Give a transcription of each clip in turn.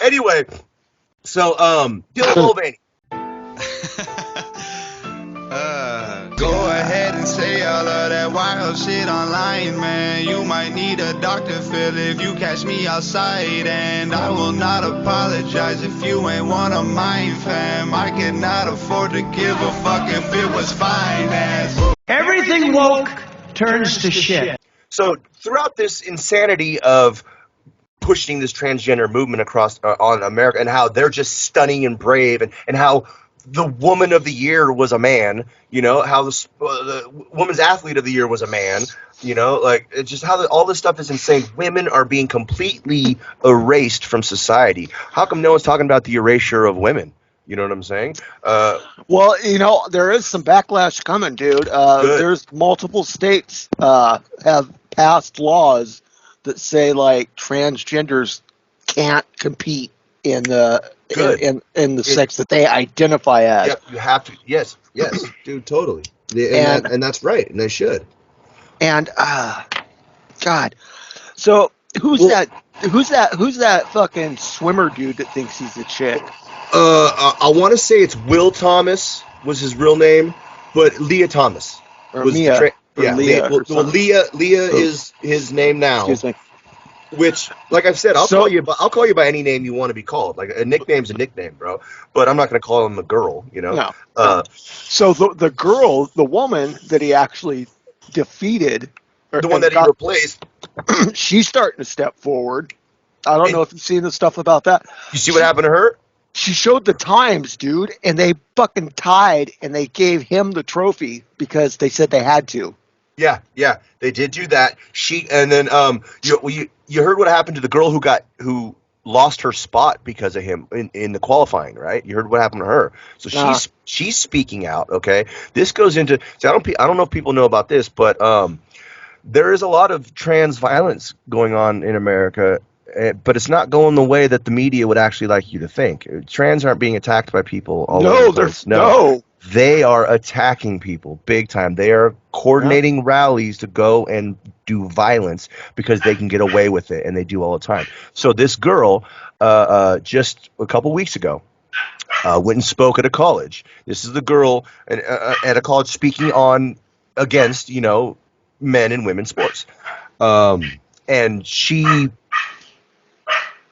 Anyway, so Dylan Mulvaney. Go ahead and say all of that wild shit online, man. You might need a Dr. Phil if you catch me outside. And I will not apologize if you ain't one of mine, fam. I cannot afford to give a fuck if it was finance. Everything woke turns to shit. So throughout this insanity of pushing this transgender movement across on America, and how they're just stunning and brave, and how the woman of the year was a man, you know, how the woman's athlete of the year was a man, you know, like it's just how all this stuff is insane. Women are being completely erased from society. How come no one's talking about the erasure of women? You know what I'm saying? Well, you know, there is some backlash coming, dude. There's multiple states have passed laws that say like transgenders can't compete in the in the sex that they identify as. Yep, you have to. Yes, dude, totally. And that's right, and they should. And God, so who's that fucking swimmer dude that thinks he's a chick? I want to say it's Will Thomas was his real name, but Leah Thomas was Mia. Leah. Well, Leah is his name now. Excuse me. Which, like I said, I'll call you by any name you want to be called. Like a nickname's a nickname, bro. But I'm not going to call him a girl, you know. No. So the girl, the woman that he actually defeated, the one that he replaced, she's starting to step forward. I don't know if you've seen the stuff about that. You see what happened to her? She showed the times, dude, and they fucking tied, and they gave him the trophy because they said they had to. Yeah, they did do that. And then you heard what happened to the girl who lost her spot because of him in the qualifying, right? You heard what happened to her. So she's speaking out. Okay, this goes into. See, I don't know if people know about this, but there is a lot of trans violence going on in America. But it's not going the way that the media would actually like you to think. Trans aren't being attacked by people all over the place. No. They are attacking people big time. They are coordinating rallies to go and do violence because they can get away with it, and they do all the time. So this girl, just a couple weeks ago, went and spoke at a college. This is the girl at a college speaking against, you know, men and women's sports. And she...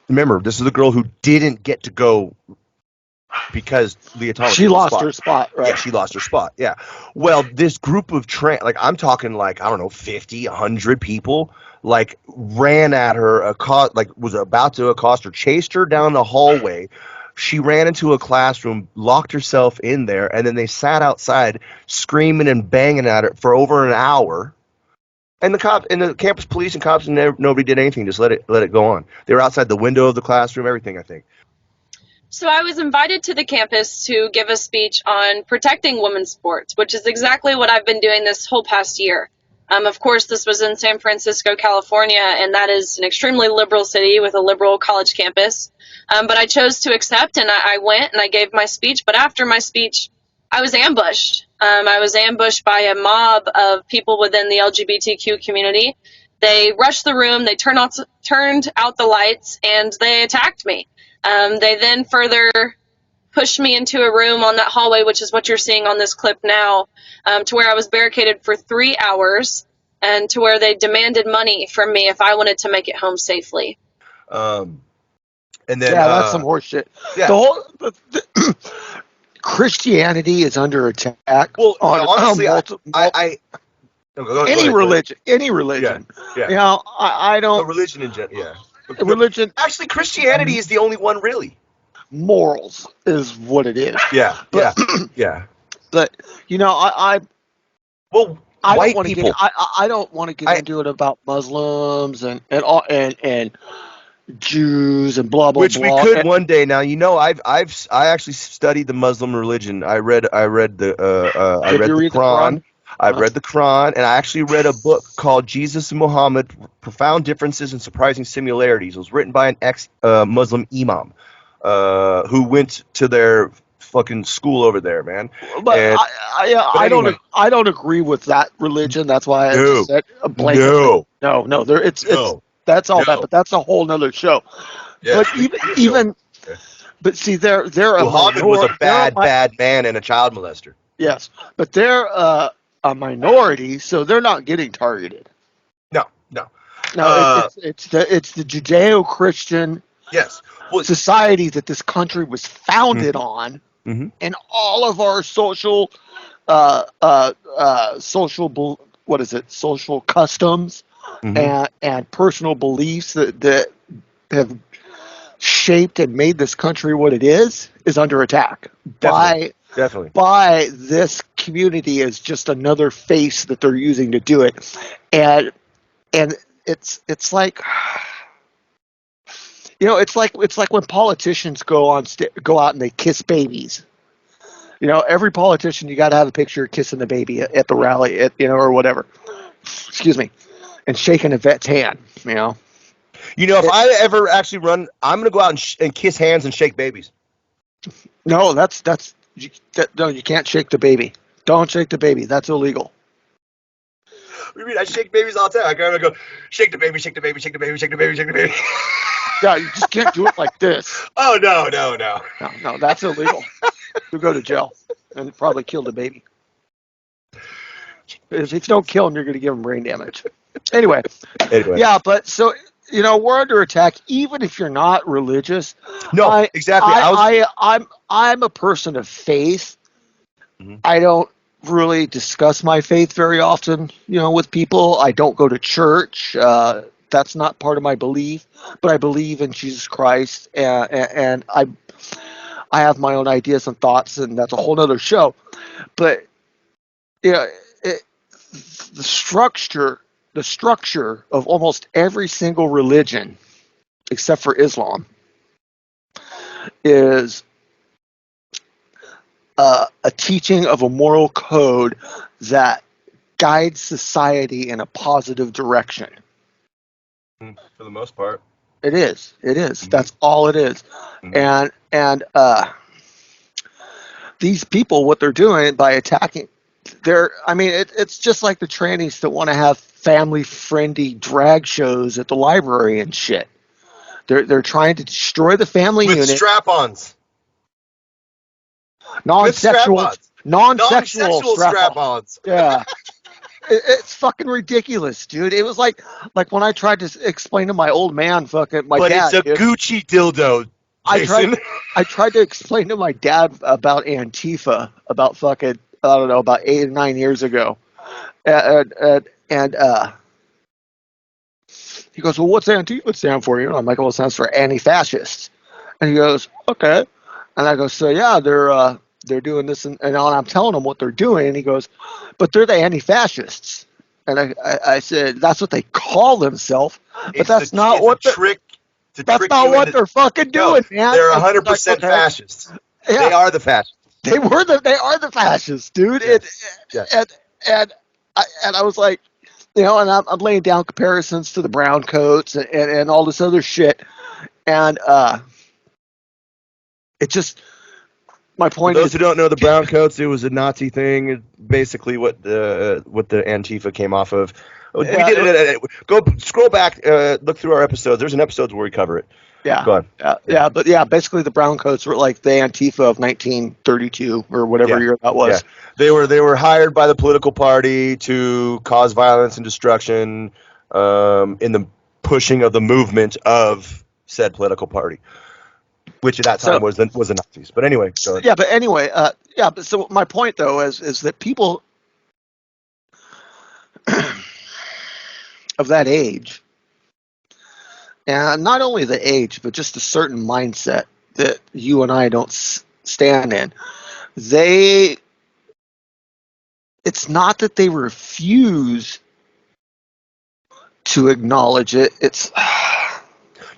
Remember, this is the girl who didn't get to go because Leah Thomas. She lost her spot, right? Yeah, she lost her spot. Yeah. Well, this group of I'm talking like, I don't know, 50, 100 people, like ran at her, was about to accost her, chased her down the hallway. She ran into a classroom, locked herself in there, and then they sat outside screaming and banging at her for over an hour. And the campus police and cops, nobody did anything. Just let it go on. They were outside the window of the classroom, everything, I think. So I was invited to the campus to give a speech on protecting women's sports, which is exactly what I've been doing this whole past year. Of course, this was in San Francisco, California, and that is an extremely liberal city with a liberal college campus. But I chose to accept, and I went and I gave my speech. But after my speech, I was ambushed. I was ambushed by a mob of people within the LGBTQ community. They rushed the room, they turned out the lights, and they attacked me. They then further pushed me into a room on that hallway, which is what you're seeing on this clip now, to where I was barricaded for 3 hours, and to where they demanded money from me if I wanted to make it home safely. And then that's some horse shit. Yeah. Christianity is under attack. Well, honestly, any religion. Yeah. You know, I don't. Religion in general. Yeah. Religion. Actually, Christianity is the only one really. Morals is what it is. Yeah. But, yeah. But you know, I don't want to get into it about Muslims and Jews and blah blah Which blah. Which we could one day. Now, you know, I actually studied the Muslim religion. I read the Quran. I've read the Quran, and I actually read a book called Jesus and Muhammad: Profound Differences and Surprising Similarities. It was written by an ex-Muslim imam who went to their fucking school over there, man. But I don't agree with that religion. That's why I just said a blanket. No. That's all that, but that's a whole nother show. Yeah. But even but see, they're a Muhammad was a bad man and a child molester. Yes, but they're a minority, so they're not getting targeted. No. No, it's the Judeo-Christian society that this country was founded on, and all of our social customs and personal beliefs that have shaped and made this country what it is under attack Definitely. by this community as just another face that they're using to do it, and it's like, it's like when politicians go out and they kiss babies. Every politician, you got to have a picture of kissing the baby at the rally, or whatever. Excuse me, and shaking a vet's hand. If I ever actually run, I'm gonna go out and kiss hands and shake babies. No, no, you can't shake the baby. Don't shake the baby. That's illegal. What do you mean? I shake babies all the time. I go, shake the baby, shake the baby, shake the baby, shake the baby, shake the baby. Yeah, you just can't do it like this. Oh, no. No, that's illegal. You'll go to jail and probably kill the baby. If you don't kill him, you're going to give him brain damage. Anyway. Yeah, but so, we're under attack, even if you're not religious. No, exactly. I'm a person of faith. I don't really discuss my faith very often, with people. I don't go to church. That's not part of my belief, but I believe in Jesus Christ, and I have my own ideas and thoughts, and that's a whole other show. But the structure of almost every single religion, except for Islam, is a teaching of a moral code that guides society in a positive direction. For the most part. It is. That's all it is. And these people, what they're doing by attacking, it's just like the trannies that want to have family-friendly drag shows at the library and shit. They're trying to destroy the family unit. With strap-ons. Non-sexual strap-ons. Yeah. It's fucking ridiculous, dude. It was like when I tried to explain to my old man, my dad. But it's a Gucci dildo, Jason. I tried to explain to my dad about Antifa about about 8 or 9 years ago, and he goes, "Well, what's Antifa stand for?" I'm like, "Well, it stands for anti-fascists." And he goes, "Okay," and I go, "So yeah, they're doing this," and I'm telling him what they're doing, and he goes, "But they're the anti-fascists." And I said, "That's what they call themselves, but that's not what they're fucking doing, man." They're 100% fascists. Yeah. They are the fascists. They are the fascists, dude. Yes. And I was like, and I'm laying down comparisons to the brown coats and all this other shit, and it just. My point For those who don't know the brown coats, it was a Nazi thing. Basically, what the Antifa came off of. We did it. Go scroll back, look through our episodes. There's an episode where we cover it. Yeah. Go on. But basically the brown coats were like the Antifa of 1932 or whatever year that was. Yeah. They were hired by the political party to cause violence and destruction in the pushing of the movement of said political party. Which at that time was the Nazis. But anyway, go ahead. Yeah, but anyway, but so my point though is that people of that age, and not only the age, but just a certain mindset that you and I don't stand in, it's not that they refuse to acknowledge it. It's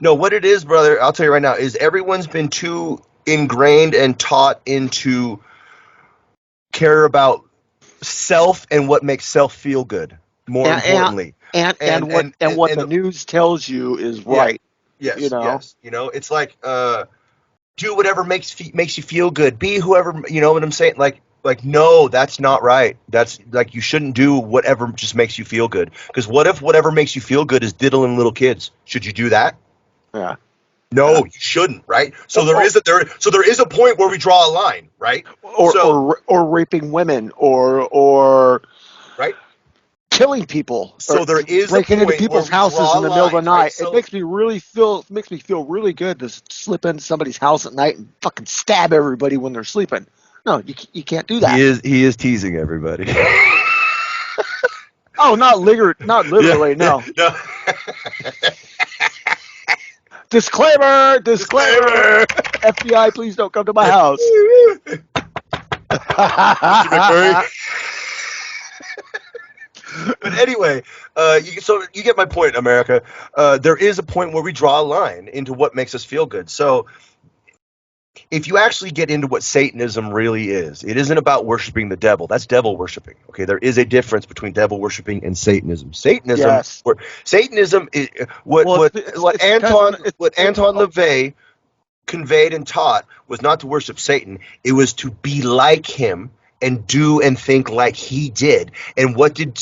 No, what it is, brother, I'll tell you right now, is everyone's been too ingrained and taught into care about self and what makes self feel good, more importantly. And what the news tells you is right. Yes, yes. It's like, do whatever makes you feel good. Be whoever, you know what I'm saying? Like, no, that's not right. That's like, you shouldn't do whatever just makes you feel good. Because what if whatever makes you feel good is diddling little kids? Should you do that? Yeah. No, you shouldn't, right? So there is a point where we draw a line, right? Or raping women or right, killing people. So there is breaking a point into people's houses in the middle of the night. Right? So, it makes me feel really good to slip into somebody's house at night and fucking stab everybody when they're sleeping. No, you can't do that. He is teasing everybody. Oh, not literally, no. No. Disclaimer! FBI, please don't come to my house. But anyway, so you get my point, America. There is a point where we draw a line into what makes us feel good. So if you actually get into what Satanism really is, it isn't about worshiping the devil. That's devil worshiping. Okay, there is a difference between devil worshiping and Satanism. Satanism is what Anton LaVey conveyed and taught was not to worship Satan. It was to be like him and do and think like he did. And what did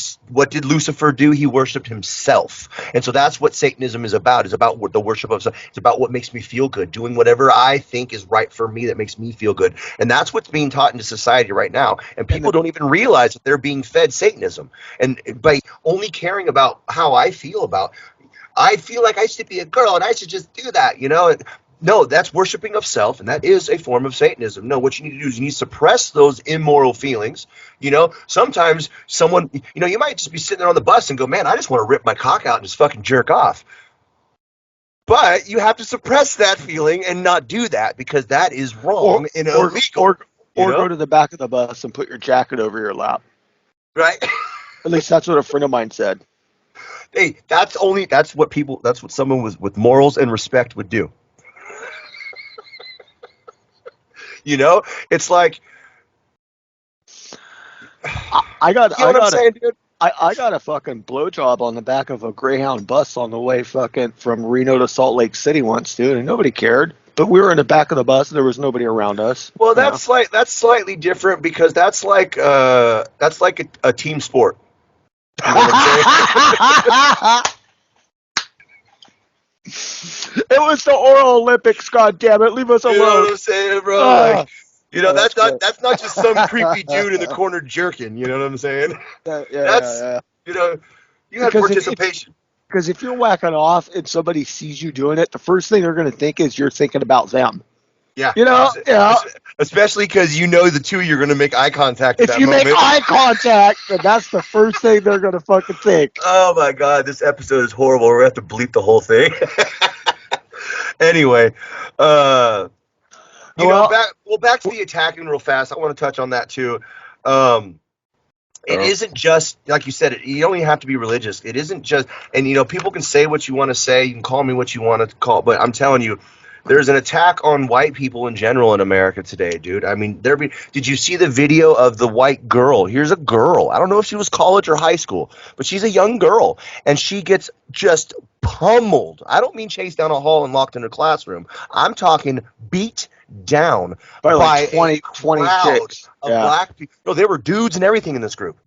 Lucifer do? He worshipped himself. And so that's what Satanism is about. It's about the worship of self. It's about what makes me feel good, doing whatever I think is right for me that makes me feel good. And that's what's being taught into society right now. And people don't even realize that they're being fed Satanism. And by only caring about how I feel like I should be a girl and I should just do that, you know? No, that's worshiping of self, and that is a form of Satanism. No, what you need to do is you need to suppress those immoral feelings. You know, sometimes someone, you know, you might just be sitting there on the bus and go, man, I just want to rip my cock out and just fucking jerk off. But you have to suppress that feeling and not do that because that is wrong and illegal. Or go to the back of the bus and put your jacket over your lap. Right? At least that's what a friend of mine said. Hey, that's what someone with morals and respect would do. You know, it's like I got a fucking blowjob on the back of a Greyhound bus on the way fucking from Reno to Salt Lake City once, dude, and nobody cared. But we were in the back of the bus and there was nobody around us. Well, that's slightly different because that's like a team sport. You know what I'm saying? It was the Oral Olympics, goddammit. Leave us alone. You know what I'm saying, bro? Like, you know, that's not just some creepy dude in the corner jerking. You know what I'm saying? Yeah. You know, you have participation. Because if you're whacking off and somebody sees you doing it, the first thing they're going to think is you're thinking about them. Yeah. You know? Yeah. Especially because you know the two of you are going to make eye contact at that moment. If you make eye contact, then that's the first thing they're going to fucking think. Oh, my God. This episode is horrible. We're going to have to bleep the whole thing. Anyway, back to the attacking real fast. I want to touch on that too. It isn't just like you said. You don't even have to be religious. It isn't just, and you know, people can say what you want to say. You can call me what you want to call, but I'm telling you, there's an attack on white people in general in America today, dude. I mean, did you see the video of the white girl? Here's a girl. I don't know if she was college or high school, but she's a young girl, and she gets just pummeled. I don't mean chased down a hall and locked in her classroom. I'm talking beat down by like 20 chicks. Of black people. No, there were dudes and everything in this group.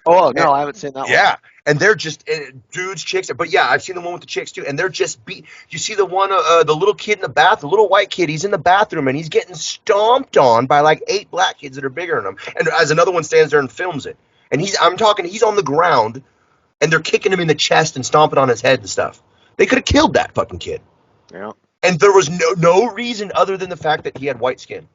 Oh, no, I haven't seen that one. Yeah, and they're just dudes, chicks. But yeah, I've seen the one with the chicks too, and they're just beat. You see the one, the little kid in the bath, the little white kid. He's in the bathroom and he's getting stomped on by like 8 black kids that are bigger than him. And as another one stands there and films it, and he's on the ground, and they're kicking him in the chest and stomping on his head and stuff. They could have killed that fucking kid. Yeah. And there was no reason other than the fact that he had white skin.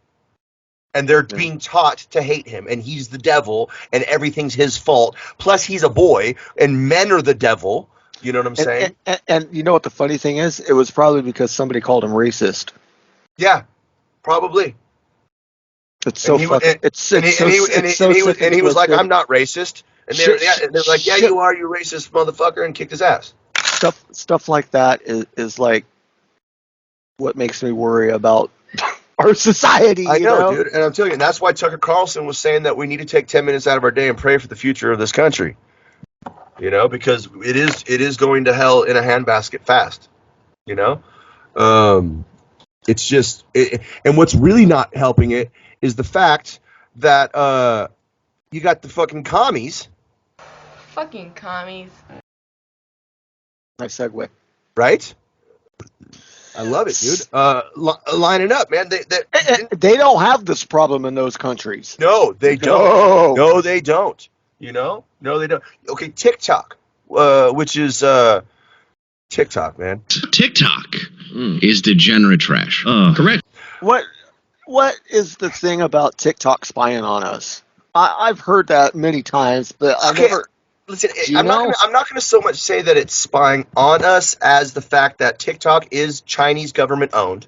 And they're being taught to hate him, and he's the devil, and everything's his fault. Plus, he's a boy, and men are the devil. You know what I'm saying? And you know what the funny thing is? It was probably because somebody called him racist. Yeah, probably. It's so fucking. And he was like, "I'm not racist," and they're like, "Yeah, you are, you racist motherfucker," and kicked his ass. Stuff like that is like what makes me worry about our society. I know, dude, and I'm telling you, and that's why Tucker Carlson was saying that we need to take 10 minutes out of our day and pray for the future of this country. you know, because it is going to hell in a handbasket fast, you know. It's just, and what's really not helping it is the fact that you got the fucking commies. Fucking commies. Nice segue. Right? I love it, dude. Lining up, man. They don't have this problem in those countries. No, they don't. No, they don't. You know? No, they don't. Okay, TikTok, which is TikTok, man. TikTok is degenerate trash. Correct. What is the thing about TikTok spying on us? I've heard that many times, but I never. Listen, I'm not going to so much say that it's spying on us as the fact that TikTok is Chinese government owned.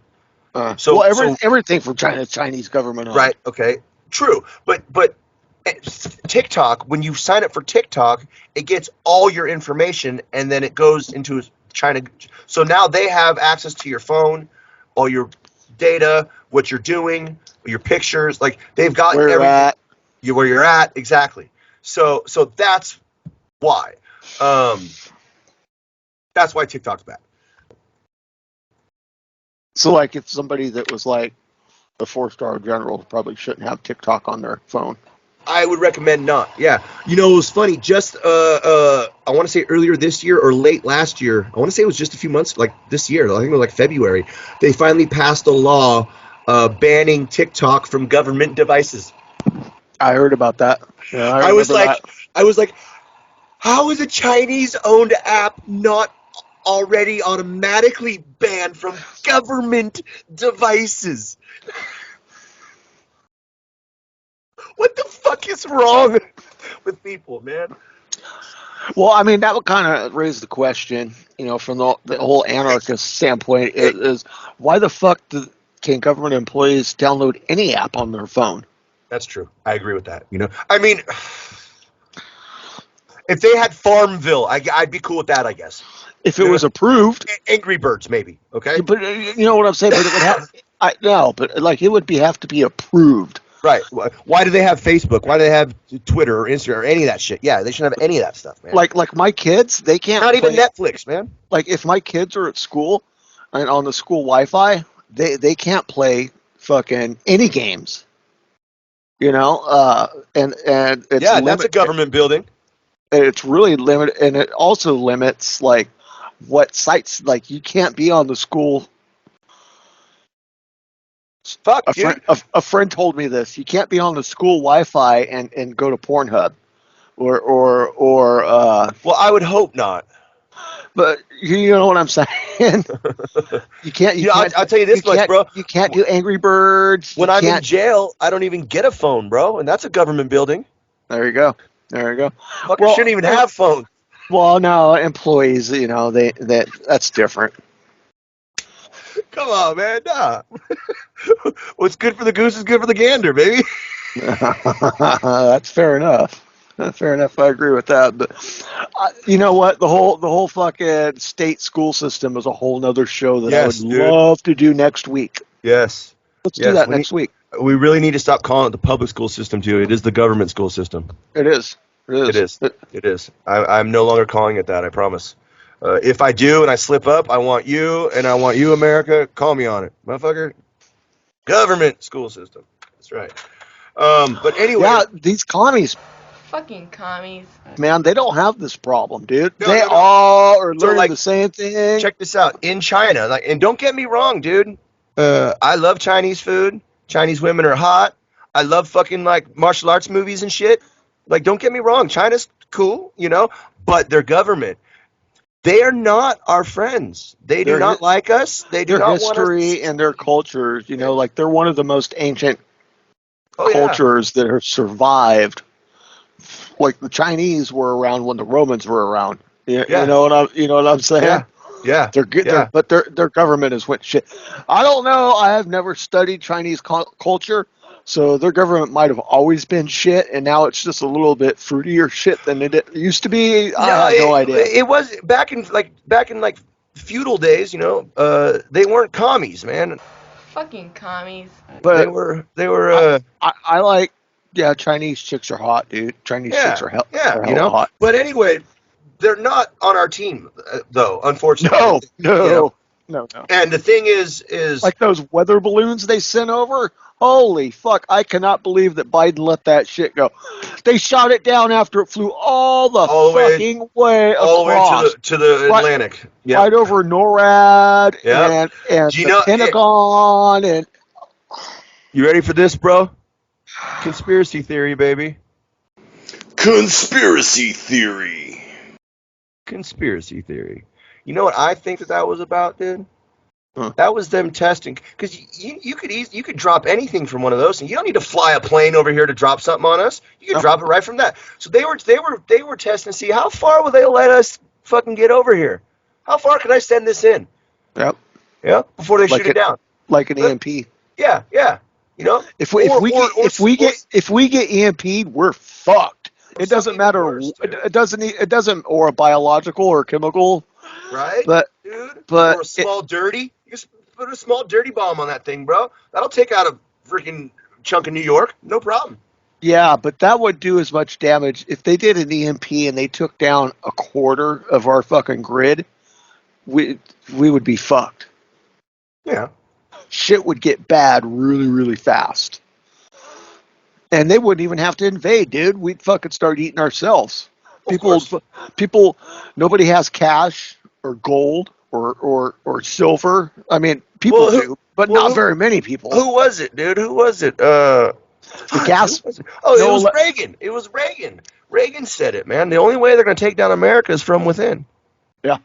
Everything from China is Chinese government owned. Right. Okay. True. But TikTok, when you sign up for TikTok, it gets all your information and then it goes into China. So now they have access to your phone, all your data, what you're doing, your pictures. Like they've got where you're at exactly. So that's why. That's why TikTok's bad. So like if somebody that was like a 4-star general probably shouldn't have TikTok on their phone. I would recommend not. Yeah. You know, it was funny. Just I want to say earlier this year or late last year. I want to say it was just a few months, like this year. I think it was like February. They finally passed a law banning TikTok from government devices. I heard about that. Yeah, I was like, how is a Chinese-owned app not already automatically banned from government devices? What the fuck is wrong with people, man? Well, I mean, that would kind of raise the question, you know, from the whole anarchist standpoint, is why the fuck can government employees download any app on their phone? That's true. I agree with that. You know, I mean, if they had Farmville, I'd be cool with that, I guess. If it was approved. Angry Birds, maybe. Okay. But you know what I'm saying? But it would have, it would have to be approved. Right. Why do they have Facebook? Why do they have Twitter or Instagram or any of that shit? Yeah, they shouldn't have any of that stuff, man. Like my kids, they can't. Not even Netflix, man. Like if my kids are at school and on the school Wi-Fi, they can't play fucking any games. You know, and it's that's a government building. It's really limited, and it also limits like what sites. Like you can't be on the school. Fuck, a friend told me this. You can't be on the school Wi-Fi and go to Pornhub, or well, I would hope not. But you know what I'm saying. You can't. I'll tell you this much, bro. You can't do Angry Birds. When I'm in jail, I don't even get a phone, bro, and that's a government building. There you go. Fuckers shouldn't even have phones. Well, no, employees, you know, that's different. Come on, man. Nah. What's good for the goose is good for the gander, baby. That's fair enough. Fair enough. I agree with that. But you know what? The whole fucking state school system is a whole nother show that I would love to do next week. Yes. Let's do that next week. We really need to stop calling it the public school system, too. It is the government school system. It is. It is. I'm no longer calling it that, I promise. If I do and I slip up, I want you, America, call me on it. Motherfucker. Government school system. That's right. But anyway. Yeah, these commies. Fucking commies. Man, they don't have this problem, dude. No, they all are learning the same thing. Check this out. In China, and don't get me wrong, dude. I love Chinese food. Chinese women are hot. I love fucking like martial arts movies and shit. Like, don't get me wrong. China's cool, you know, but their government, they are not our friends. They do not like us. They do not want us. Their history and their cultures, you know, like they're one of the most ancient cultures that have survived. Like the Chinese were around when the Romans were around. You know what I'm saying? Yeah. They're good, but their government is went shit. I don't know. I have never studied Chinese culture, so their government might have always been shit, and now it's just a little bit fruitier shit than it used to be. I have no idea. It was back in feudal days. You know, they weren't commies, man. Fucking commies. But they were. I like. Yeah, Chinese chicks are hot, dude. Chinese chicks are hot. But anyway, they're not on our team, though, unfortunately. No. And the thing is like those weather balloons they sent over. Holy fuck! I cannot believe that Biden let that shit go. They shot it down after it flew all the fucking way across, to the Atlantic, right over NORAD and the Pentagon. And you ready for this, bro? Conspiracy theory, baby. Conspiracy theory. Conspiracy theory. You know what I think that was about, dude? Huh. That was them testing, because you could drop anything from one of those, and you don't need to fly a plane over here to drop something on us. You can drop it right from that. So they were testing to see how far will they let us fucking get over here. How far can I send this in? Yep. Yeah. Before they shoot it down, like an EMP. Yeah. You know, if we get EMP'd, we're fucked. It doesn't matter. Worse, it doesn't, or a biological or chemical. Right. But or a small dirty. You just put a small dirty bomb on that thing, bro. That'll take out a freaking chunk of New York. No problem. Yeah, but that would do as much damage if they did an EMP and they took down a quarter of our fucking grid. We would be fucked. Yeah. Shit would get bad really, really fast. And they wouldn't even have to invade, dude. We'd fucking start eating ourselves. People, nobody has cash or gold or silver. I mean, people do, but not very many people. Who was it, dude? Who was it? The gas. It was Reagan. It was Reagan. Reagan said it, man. The only way they're going to take down America is from within. Yeah.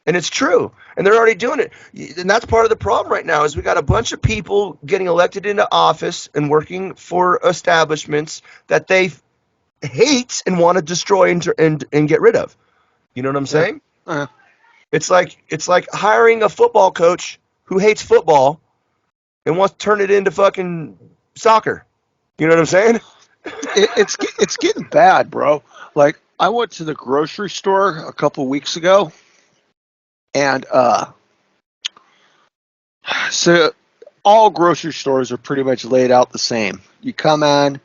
And it's true. And they're already doing it. And that's part of the problem right now is we got a bunch of people getting elected into office and working for establishments that they hate and want to destroy and get rid of. You know what I'm saying? Uh-huh. It's like hiring a football coach who hates football and wants to turn it into fucking soccer. You know what I'm saying? It's getting bad, bro. Like, I went to the grocery store a couple weeks ago, and so all grocery stores are pretty much laid out the same. You come in,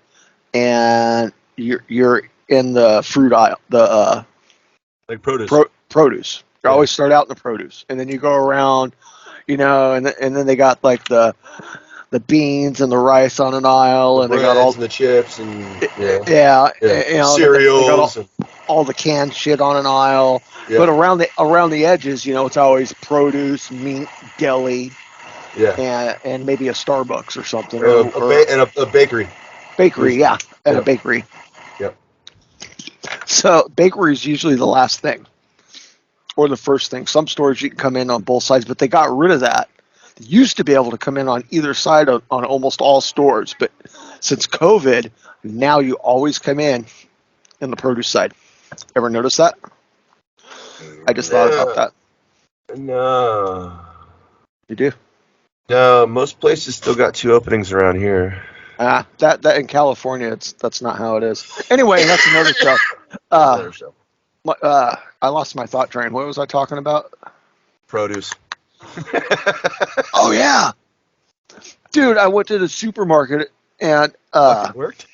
and you're in the fruit aisle, like produce. Produce. You always start out in the produce, and then you go around, and then they got like the beans and the rice on an aisle, and they got all the chips and cereals, all the canned shit on an aisle. Yeah. But around the edges, it's always produce, meat, deli, and maybe a Starbucks or something, and a bakery. Bakery, yeah, and a bakery. Yep. So bakery is usually the last thing, or the first thing. Some stores you can come in on both sides, but they got rid of that. They used to be able to come in on either side on almost all stores, but since COVID, now you always come in the produce side. Ever notice that? I just thought about that. No. You do? No, most places still got two openings around here. That in California, that's not how it is. Anyway, that's another show. Another show. I lost my thought train. What was I talking about? Produce. Oh yeah, dude! I went to the supermarket and it worked.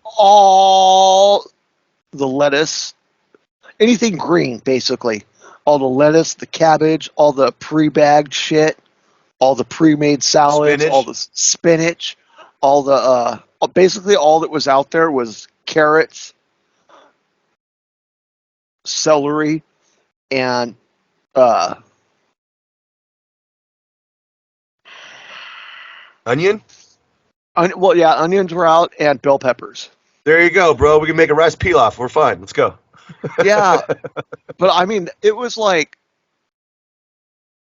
All the lettuce, anything green, basically, all the lettuce, the cabbage, all the pre-bagged shit, all the pre-made salads, all the spinach, all the basically all that was out there was carrots, celery, and onion? Well, yeah, onions were out and bell peppers. There you go, bro. We can make a rice pilaf. We're fine. Let's go. Yeah, but I mean, it was like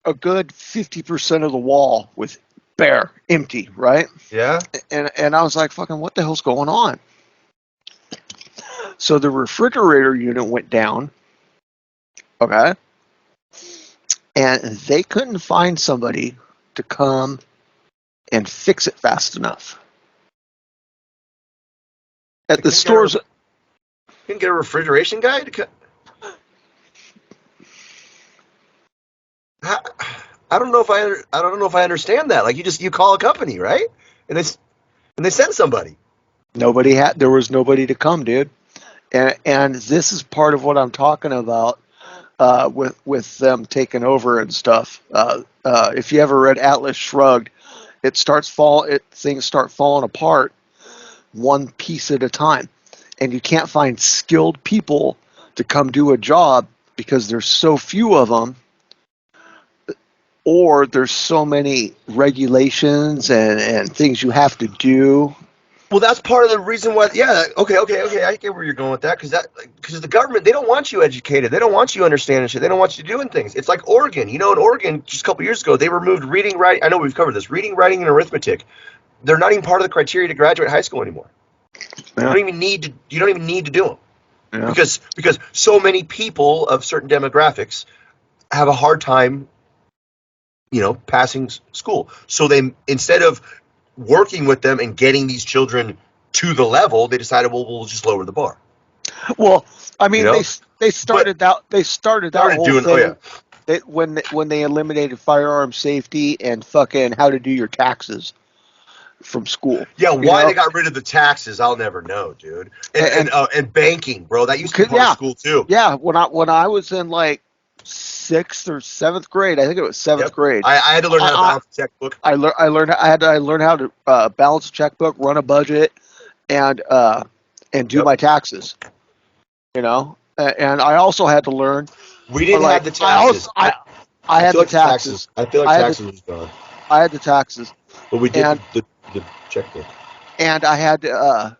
a good 50% of the wall was bare, empty, right? Yeah. And I was like, fucking, what the hell's going on? So the refrigerator unit went down, okay? And they couldn't find somebody to come and fix it fast enough. At the stores, you can get a refrigeration guy to cut. I don't know if I understand that. Like you call a company, right? And they send somebody. There was nobody to come, dude. And this is part of what I'm talking about with them taking over and stuff. If you ever read Atlas Shrugged, things start falling apart one piece at a time, and you can't find skilled people to come do a job because there's so few of them, or there's so many regulations and things you have to do. Well, that's part of the reason why. Yeah, okay. I get where you're going with that, because the government, they don't want you educated. They don't want you understanding shit. They don't want you doing things. It's like Oregon. In Oregon, just a couple years ago, they removed reading, writing. I know we've covered this. Reading, writing, and arithmetic. They're not even part of the criteria to graduate high school anymore. Yeah. You don't even need to do them. Yeah. Because so many people of certain demographics have a hard time, passing school. So they, instead of working with them and getting these children to the level, they decided, well, we'll just lower the bar. Well, I mean, they started that whole doing, thing. When they eliminated firearm safety and fucking how to do your taxes from school. Yeah, why they got rid of the taxes, I'll never know, dude. And banking, bro, that used to be part of school too. Yeah, when I was in like 6th or 7th grade, I think it was 7th grade. I had to learn how to balance a checkbook. I had to learn how to balance a checkbook, run a budget, and do my taxes. And I also had to learn. We didn't have the taxes. I had the taxes. I feel like taxes was gone. I had the taxes. But we did the checkbook. And I had to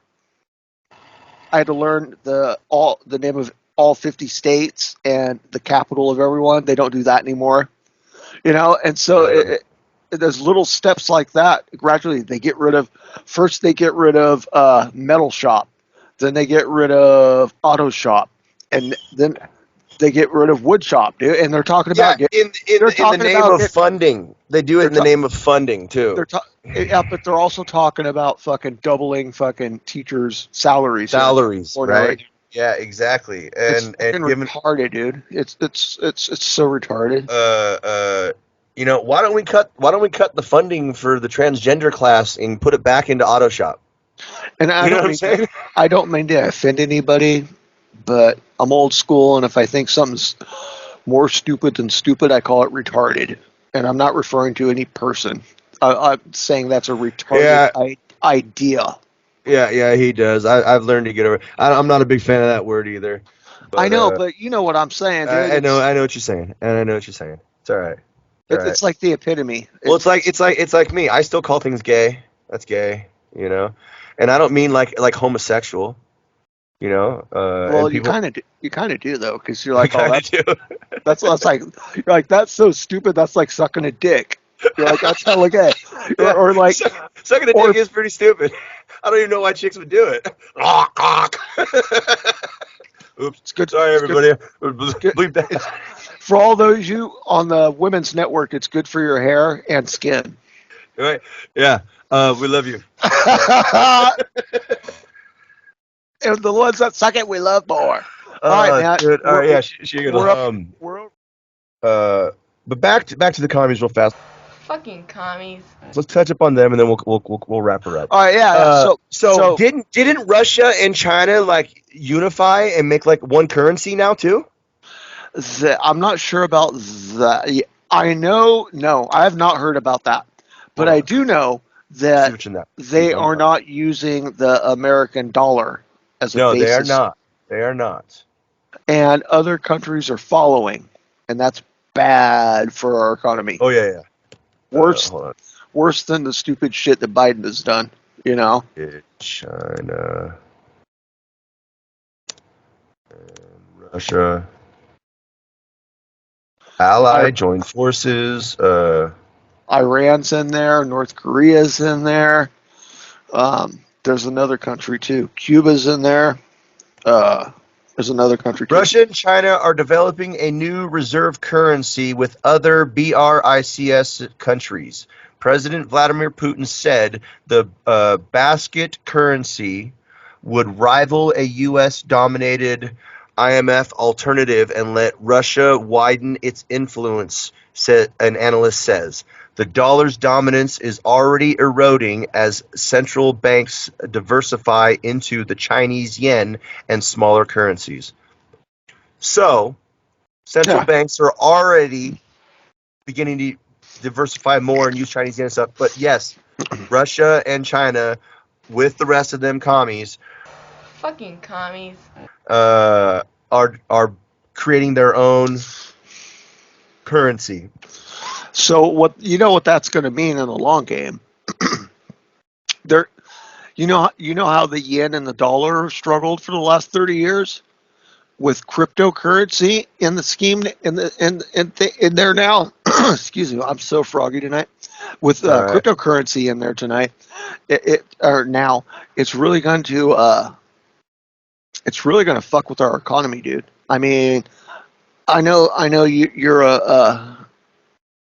learn the name of all 50 states and the capital of everyone. They don't do that anymore. And so there's little steps like that. Gradually they get rid of metal shop, then they get rid of auto shop, and then they get rid of wood shop, dude. And they're talking about in the name of funding. They do it in the name of funding too. But they're also talking about fucking doubling fucking teachers' salaries. Right? Yeah, exactly. And given retarded, dude. It's so retarded. Why don't we cut the funding for the transgender class and put it back into auto shop? And I don't mean to offend anybody, but I'm old school, and if I think something's more stupid than stupid, I call it retarded. And I'm not referring to any person. I'm saying that's a retarded idea. Yeah, he does. I've learned to get over. I'm not a big fan of that word either. But, I know, but you know what I'm saying. Dude. I know what you're saying, and I know what you're saying. It's all right. It's like the epitome. Well, it's like me. I still call things gay. That's gay, and I don't mean like homosexual. Well, you kind of do though, because you're like, that's like, you're like, that's so stupid. That's like sucking a dick. You're like, that's hella gay. Or like, sucking a dick is pretty stupid. I don't even know why chicks would do it. Oops. It's good. Sorry, everybody. Bleep that. For all those you on the Women's Network, it's good for your hair and skin. Right? Yeah. We love you. And the ones that suck it, we love more. All right, Matt. Good. All right, yeah, she's gonna. But back to the commies real fast. Fucking commies. Let's touch up on them, and then we'll wrap her up. All right, yeah. So didn't Russia and China like unify and make like one currency now too? I'm not sure about that. I know, no, I have not heard about that, but I do know that they are not using the American dollar as a basis. No, they are not. They are not. And other countries are following, and that's bad for our economy. Oh yeah. Worse than the stupid shit that Biden has done. China and Russia joined forces. Iran's in there. North Korea's in there. There's another country too. Cuba's in there. There's another country too. Russia and China are developing a new reserve currency with other BRICS countries. President Vladimir Putin said the basket currency would rival a U.S.-dominated IMF alternative and let Russia widen its influence, an analyst says. The dollar's dominance is already eroding as central banks diversify into the Chinese yen and smaller currencies. So, central banks are already beginning to diversify more and use Chinese yen and stuff. But yes, Russia and China, with the rest of them commies, Fucking commies. are creating their own currency. So what that's going to mean in the long game? You know how the yen and the dollar struggled for the last 30 years with cryptocurrency in the scheme in there now. Excuse me, I'm so froggy tonight. With cryptocurrency in there tonight, now it's really going to fuck with our economy, dude. I mean, I know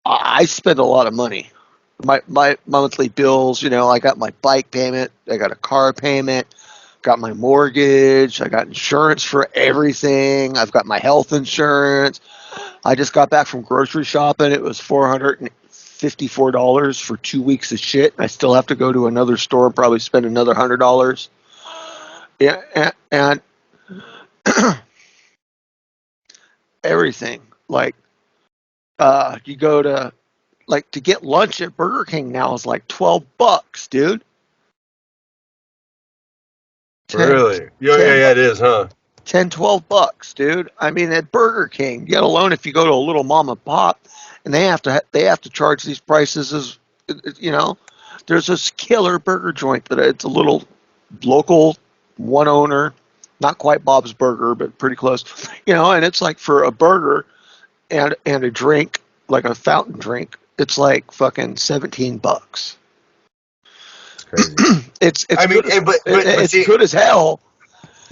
I spend a lot of money. My monthly bills, I got my bike payment, I got a car payment, got my mortgage, I got insurance for everything, I've got my health insurance. I just got back from grocery shopping. It was $454 for 2 weeks of shit. I still have to go to another store and probably spend another $100. Yeah, and everything. Like, you go to get lunch at Burger King now is like $12, dude. Really? Yeah, it is, huh? $10-12, dude. I mean, at Burger King, let alone if you go to a little mom and pop, and they have to charge these prices as There's this killer burger joint that it's a little local, one owner, not quite Bob's Burger, but pretty close. And it's like for a burger and a drink, like a fountain drink, it's like fucking $17. Crazy. It's see, good as hell.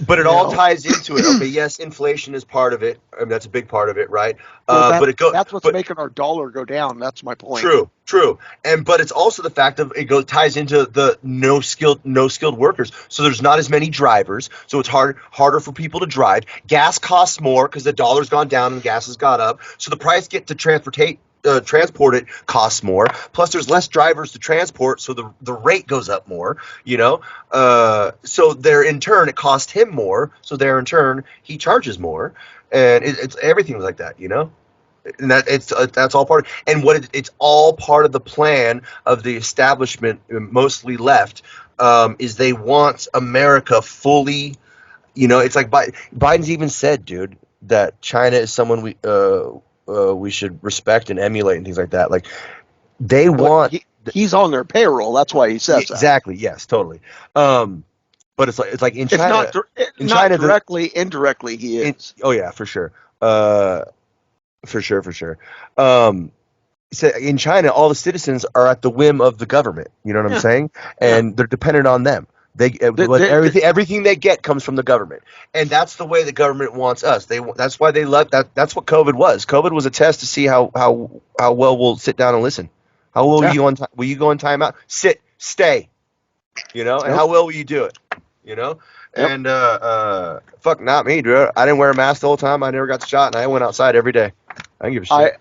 But it all ties into it. Okay, yes, inflation is part of it. I mean, that's a big part of it, right? That's what's making our dollar go down. That's my point. True. But it's also the fact of ties into the no skilled workers. So there's not as many drivers. So it's harder for people to drive. Gas costs more because the dollar's gone down and gas has gone up. So the price to transport it costs more. Plus, there's less drivers to transport, so the rate goes up more. So there in turn it costs him more. So there in turn he charges more, and it's everything like that. And that's all part of, and it's all part of the plan of the establishment, mostly left, is they want America fully. It's like Biden's even said, dude, that China is someone we should respect and emulate and things like that. Like they want. He's on their payroll. That's why he says exactly. That. Yes, totally. But it's like in China, not directly, indirectly, he is. Oh yeah, for sure. For sure. So in China, all the citizens are at the whim of the government. You know what I'm saying? And they're dependent on them. Everything they get comes from the government, and that's the way the government wants us. That's why they love that. That's what COVID was. COVID was a test to see how well we'll sit down and listen. How well will you on will you go on timeout? Sit, stay. And how well will you do it? And fuck, not me, dude. I didn't wear a mask the whole time. I never got the shot, and I went outside every day. I didn't give a shit.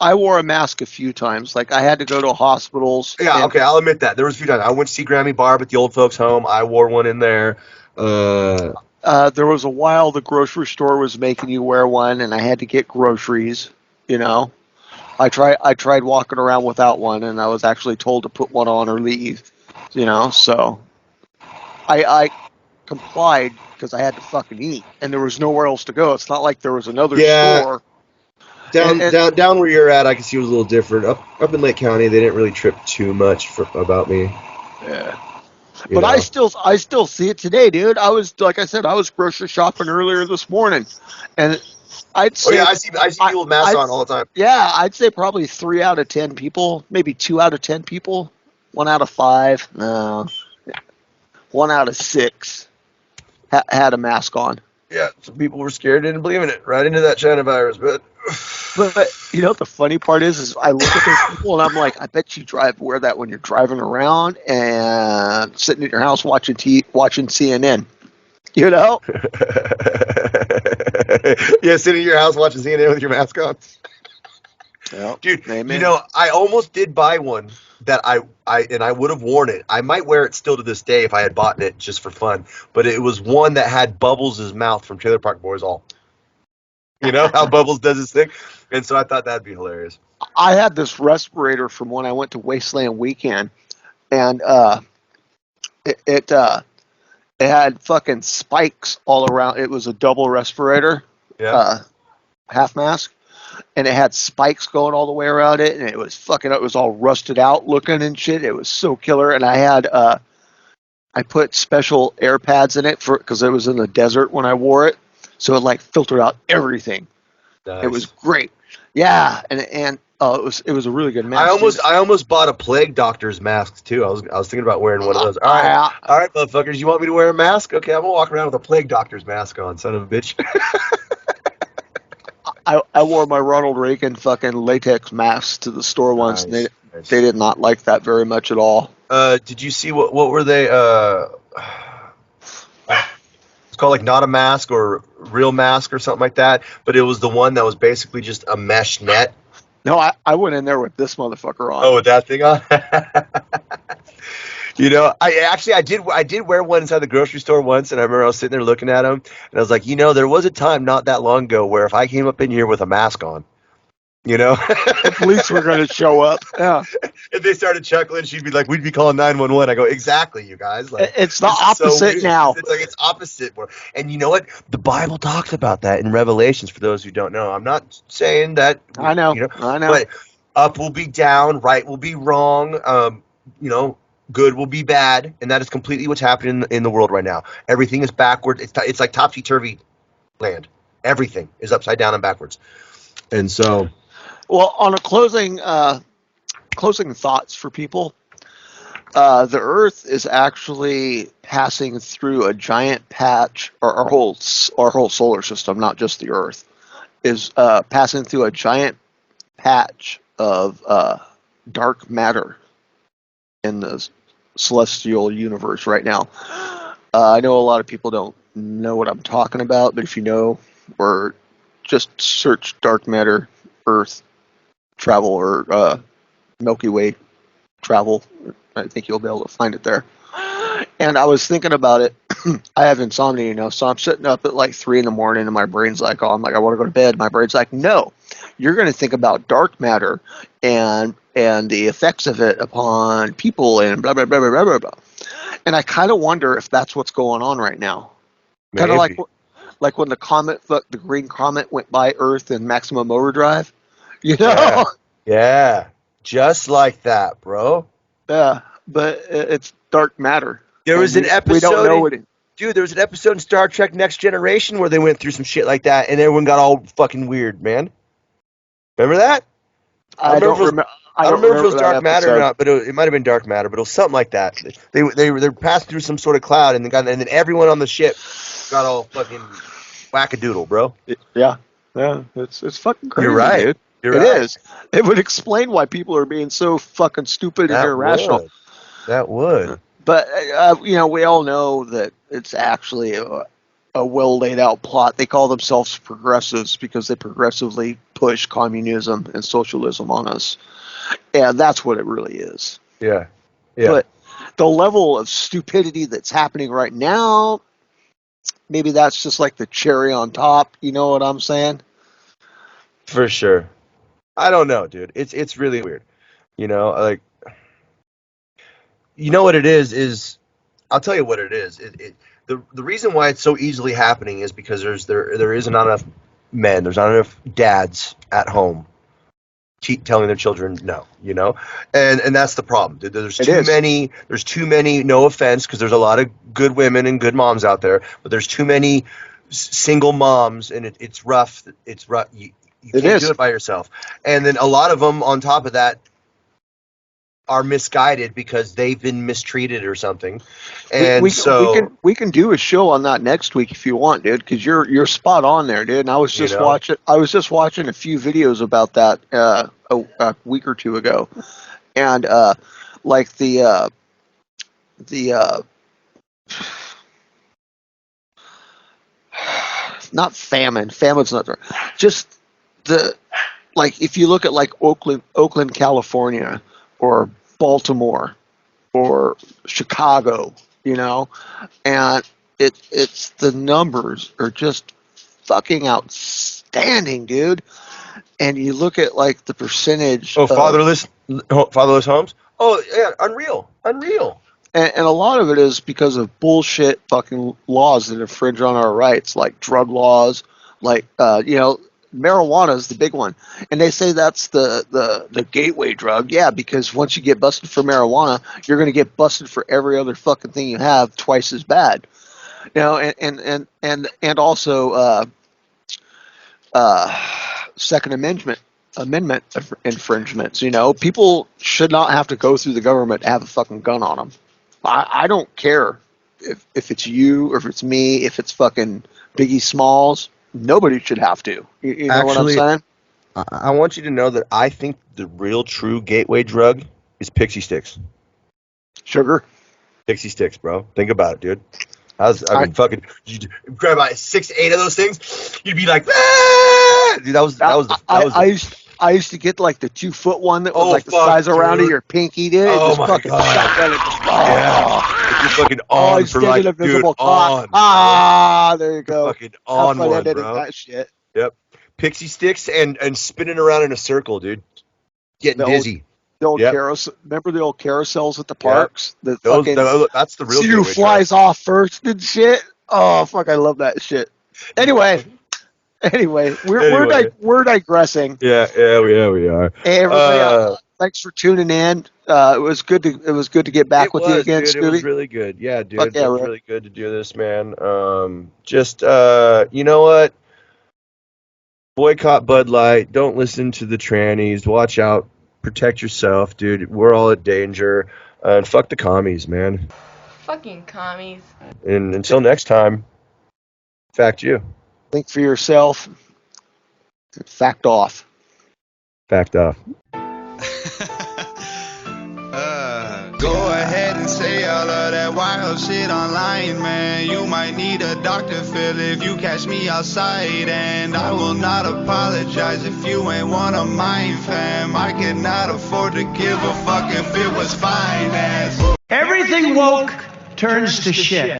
I wore a mask a few times. Like, I had to go to hospitals. Yeah, okay, I'll admit that. There was a few times. I went to see Grammy Barb at the old folks' home. I wore one in there. There was a while the grocery store was making you wear one, and I had to get groceries, I tried walking around without one, and I was actually told to put one on or leave, so I complied because I had to fucking eat, and there was nowhere else to go. It's not like there was another store. Down where you're at, I can see it was a little different. Up in Lake County, they didn't really trip too much about me. Yeah, but I still see it today, dude. I was grocery shopping earlier this morning, and I'd say I see people with masks on all the time. Yeah, I'd say probably 3 out of 10 people, maybe 2 out of 10 people, 1 out of 5, no, 1 out of 6 had a mask on. Yeah, some people were scared, didn't believe in it, right into that China virus. But the funny part is I look at those people and I'm like, I bet you wear that when you're driving around and sitting in your house watching CNN. Yeah, sitting in your house watching CNN with your mask on. Yep. Dude, Amen. you know, I almost did buy one that I would have worn it. I might wear it still to this day if I had bought it just for fun. But it was one that had Bubbles' mouth from Trailer Park Boys all. You know how Bubbles does his thing? And so I thought that'd be hilarious. I had this respirator from when I went to Wasteland Weekend, and it had fucking spikes all around. It was a double respirator, Yeah. half mask, and it had spikes going all the way around it, and it was fucking. It was all rusted out looking and shit. It was so killer, and I had I put special air pads in it because it was in the desert when I wore it, so it like filtered out everything. Nice. It was great. Yeah, and it was a really good mask. I almost bought a plague doctor's mask too. I was thinking about wearing one of those. All right, motherfuckers. You want me to wear a mask? Okay, I'm gonna walk around with a plague doctor's mask on. Son of a bitch. I wore my Ronald Reagan fucking latex mask to the store once, and they did not like that very much at all. Did you see what were they? It's called like not a mask or real mask or something like that. But it was the one that was basically just a mesh net. No, I went in there with this motherfucker on. Oh, with that thing on. You know, I did wear one inside the grocery store once, and I remember I was sitting there looking at them, and I was like, you know, there was a time not that long ago where if I came up in here with a mask on, you know, the police were going to show up. Yeah. If they started chuckling, she'd be like, "We'd be calling 911." I go, "Exactly, you guys." Like, it's the opposite now. It's like it's opposite. And you know what? The Bible talks about that in Revelations. For those who don't know, I'm not saying that. I know. But up will be down, right will be wrong. You know, good will be bad, and that is completely what's happening in the world right now. Everything is backward. It's like topsy-turvy land. Everything is upside down and backwards. And so, well, on a closing thoughts for people, the Earth is actually passing through a giant patch, or our whole solar system, not just the Earth, is passing through a giant patch of dark matter in the celestial universe right now. I know a lot of people don't know what I'm talking about, but if you know, or just search dark matter, Earth travel, or Milky Way travel, I think you'll be able to find it there. And I was thinking about it. I have insomnia, you know, so I'm sitting up at like 3 a.m, and my brain's like, oh, I'm like, I want to go to bed. My brain's like, no, you're going to think about dark matter and the effects of it upon people and blah blah blah blah blah blah. And I kind of wonder if that's what's going on right now. Kind of like when the green comet went by Earth in Maximum Overdrive, you know? Yeah, just like that, bro. Yeah, but it's dark matter. There was an episode. We don't know Dude, there was an episode in Star Trek Next Generation where they went through some shit like that, and everyone got all fucking weird, man. Remember that? I don't remember. I don't remember if it was dark matter or not, but it might have been dark matter, but it was something like that. They were passing through some sort of cloud, and then everyone on the ship got all fucking wackadoodle, bro. Yeah, it's fucking crazy. You're right. Dude. It is. It would explain why people are being so fucking stupid and irrational. That would. But you know, we all know that it's actually a well laid out plot. They call themselves progressives because they progressively push communism and socialism on us. And that's what it really is. Yeah. But the level of stupidity that's happening right now, maybe that's just like the cherry on top. You know what I'm saying? For sure. I don't know, dude. It's really weird. You know, like, you know what it is I'll tell you what it is. The reason why it's so easily happening is because there isn't enough men, there's not enough dads at home telling their children no, you know, and that's the problem. There's too many. No offense, because there's a lot of good women and good moms out there, but there's too many single moms, and it's rough. It's rough. You can't do it by yourself, and then a lot of them on top of that are misguided because they've been mistreated or something. And we can do a show on that next week if you want, dude, because you're spot on there, dude. And I was just watching a few videos about that a week or two ago, and like the not famine's not there, just the like if you look at like Oakland, California, or Baltimore, or Chicago, you know, and it's the numbers are just fucking outstanding, dude. And you look at like the percentage. Oh, fatherless homes. Oh yeah, unreal. And a lot of it is because of bullshit fucking laws that infringe on our rights, like drug laws, like marijuana is the big one, and they say that's the gateway drug. Yeah, because once you get busted for marijuana, you're going to get busted for every other fucking thing you have twice as bad. You know, and also Second Amendment infringements. You know, people should not have to go through the government to have a fucking gun on them. I don't care if it's you or if it's me, if it's fucking Biggie Smalls. Nobody should have to. You know Actually, what I'm saying? I want you to know that I think the real true gateway drug is pixie sticks. Sugar. Pixie sticks, bro. Think about it, dude. Fucking, you grab about 6-8 of those things, you'd be like, ah! Dude, I used to get like the 2-foot one that was like the fuck, size around dude. of your pinky, dude. Oh just my fucking God. shotgun it. Just, Yeah. If you're fucking on for like, dude, on. There you go. Fucking on Have fun one, editing bro. that shit. Yep. Pixie sticks and spinning around in a circle, dude. Getting dizzy. The old Yep. carousel. Remember the old carousels at the parks? Yep. The That's the real see who gateway flies drug. off first and shit. Oh fuck, I love that shit. Anyway, we're digressing. Yeah, we are. Hey everybody, thanks for tuning in. It was good to get back with you again, dude. Scooby. It was really good. Yeah, dude. Fuck yeah, it was bro. really good to do this, man. You know what? Boycott Bud Light. Don't listen to the trannies. Watch out. Protect yourself, dude. We're all in danger. And fuck the commies, man. Fucking commies. And until next time, fact you. Think for yourself. Fact off. Fact off. Go ahead and say all of that wild shit online, man. You might need a Dr. Phil if you catch me outside. And I will not apologize if you ain't one of mine, fam. I cannot afford to give a fuck if it was finance. Everything woke turns to shit.